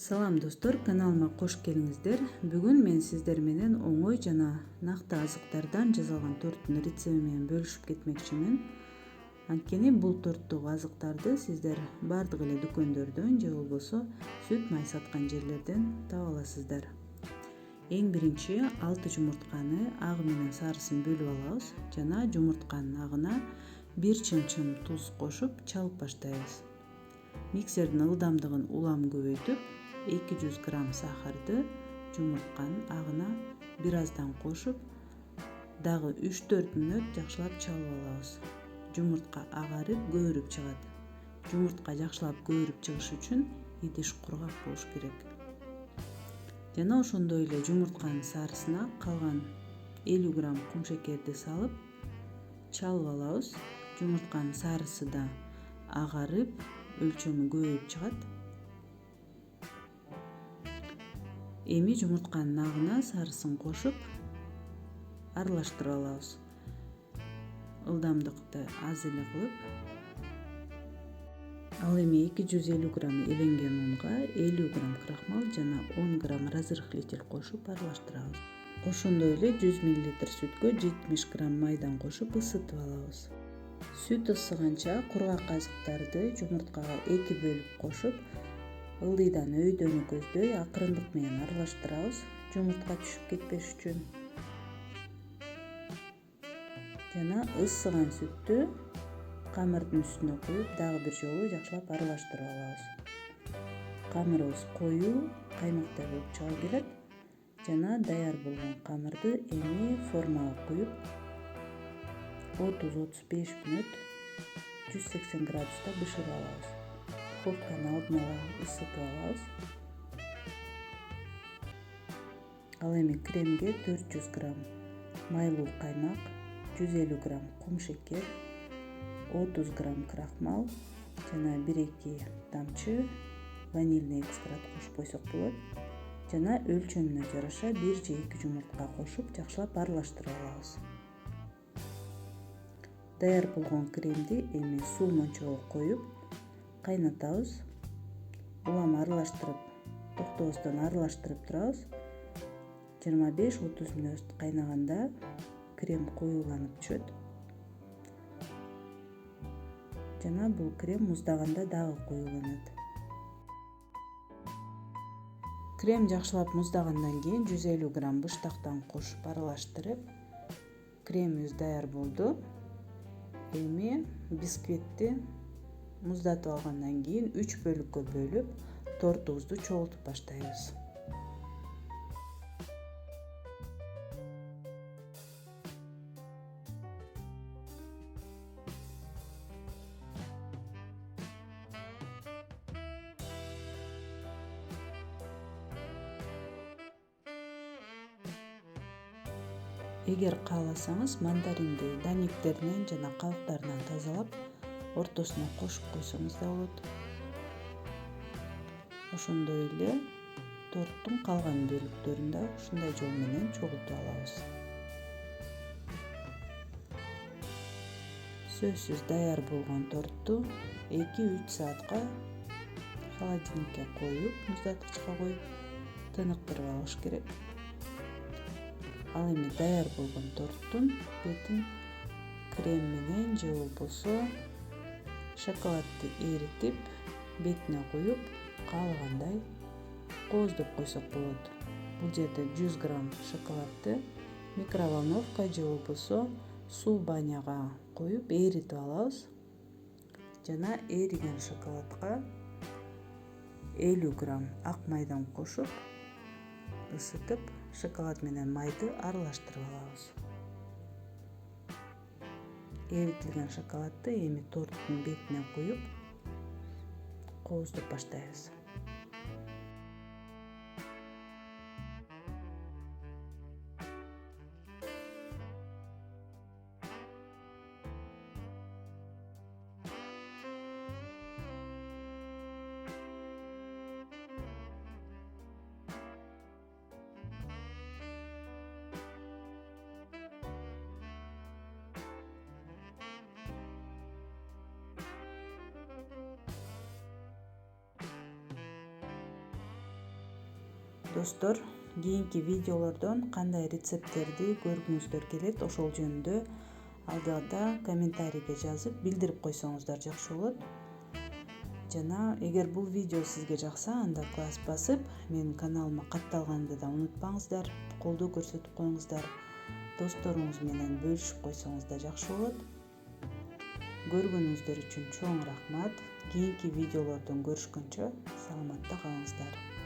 Салам достор, каналыма кош келиңиздер. Бүгүн мен сиздер менен оңой жана накты азыктардан жасалган торттун рецепти менен бөлүшүп кетмекчимин. Анткени бул торттогу азыктарды сиздер бардык эле дүкөндөрдөн же болбосо сүт май саткан жерлерден таба аласыздар. Эң биринчи 6 жумуртканы агы менен сарысын бөлүп алабыз жана жумуртканын агына 1 чымчым туз кошуп чалып баштайбыз. Миксердин ылдамдыгын улам көбөйтүп 200 грамм сахарды жумуртканын агына бир аздан кошуп, дагы 3-4 мүнөт жакшылап чалып алабыз. Жумуртка агарып, көбүрүп чыгат. Жумуртка жакшылап көбүрүп чыгыш үчүн идиш кургак болуш керек. Жана ошондой эле жумуртканын сарысына калган 50 грамм кумшекерди салып чалып алабыз. Жумуртканын сарысы да агарып, өлчөмү көбөйүп чыгат. Эми жумуртканын агына сарысын кошуп аралаштырып алабыз. Ылдамдыкты аз эле кылып. Ал эми 250 грамм эленген унга 50 грамм крахмал жана 10 грамм разрыхлитель кошуп аралаштырабыз. Ошондой эле 100 мл сүткө 70 грамм майдан кошуп ысытып алабыз. Сүт ысыганча кургак азыктарды жумурткага 2 бөлүп кошуп, ылдыйдан өйдөнү көздөй акырындык менен аралаштырабыз, жумуртка түшүп кетпеш үчүн. Жана ысыган сүттү камырдын үстүнө куюп, дагы бир жолу жакшылап аралаштырып алабыз. Камырыбыз коюу, каймактай болуп чыга келет. Жана даяр болгон камырды эми формага куюп 30-35 мүнөт 180 градуста бышырып алабыз. Духовканы алдын ала ысытып алабыз. Ал эми кремге 400 грамм майлуу каймак, 150 грамм кумшекер, 30 грамм крахмал жана 1-2 тамчы ванильный экстракт кошуп койсок болот. Жана өлчөмүнө жараша 1 же 2 жумуртка кошуп жакшылап аралаштырып алабыз. Даяр болгон кремди эми суу мончого коюп кайнатабыз. Улам аралаштырып, токтобостон аралаштырып турабыз. 25-30 мүнөт кайнаганда крем коюуланып түшөт. Жана бул крем муздаганда дагы коюуланат. Крем жакшылап муздагандан кийин 150 грамм быштактан кошуп аралаштырып, кремибиз даяр болду. Эми бисквитти муздатып алгандан кийин 3 бөлүккө бөлүп, тортубузду чогултуп баштайбыз. Эгер кааласаңыз, мандаринди данниктеринен жана кабыктарынан тазалап, ортосуна кошуп койсоңуз да болот. Ошондой эле торттун калган бөлүктөрүн да ушундай жол менен чогултуп алабыз. Сөзсүз даяр болгон тортду 2-3 саатка холодильникке коюп, муздаткычка коюп, тыныктырып алыш керек. Ал эми даяр болгон торттун бетин крем менен же болбосо шоколадты эритип, бетине куюп, каалагандай кооздоп койсок болот. Бул жерде 100 грамм шоколадты микроволновка же болбосо суу баняга коюп эритип алабыз. Жана эриген шоколадка 50 грамм ак майдан кошуп ысытып, шоколад менен майды аралаштырып алабыз. Эритилген шоколадты эми торттун бетине куюп, кооздоп баштайбыз. Достор, кийинки видеолордон кандай рецепттерди көргүңүздөр келет, ошол жөнүндө алдыда комментарийге жазып билдирип койсоңуздар жакшы болот. Жана эгер бул видео сизге жакса, анда класс басып, менин каналыма катталганды да унутпаңыздар, колдоо көрсөтүп коюңуздар. Досторуңуз менен бөлүшүп койсоңуз да жакшы болот. Көргөнүңүздөр үчүн чоң рахмат. Кийинки видеолордон көрүшкөнчө саламатта калыңыздар.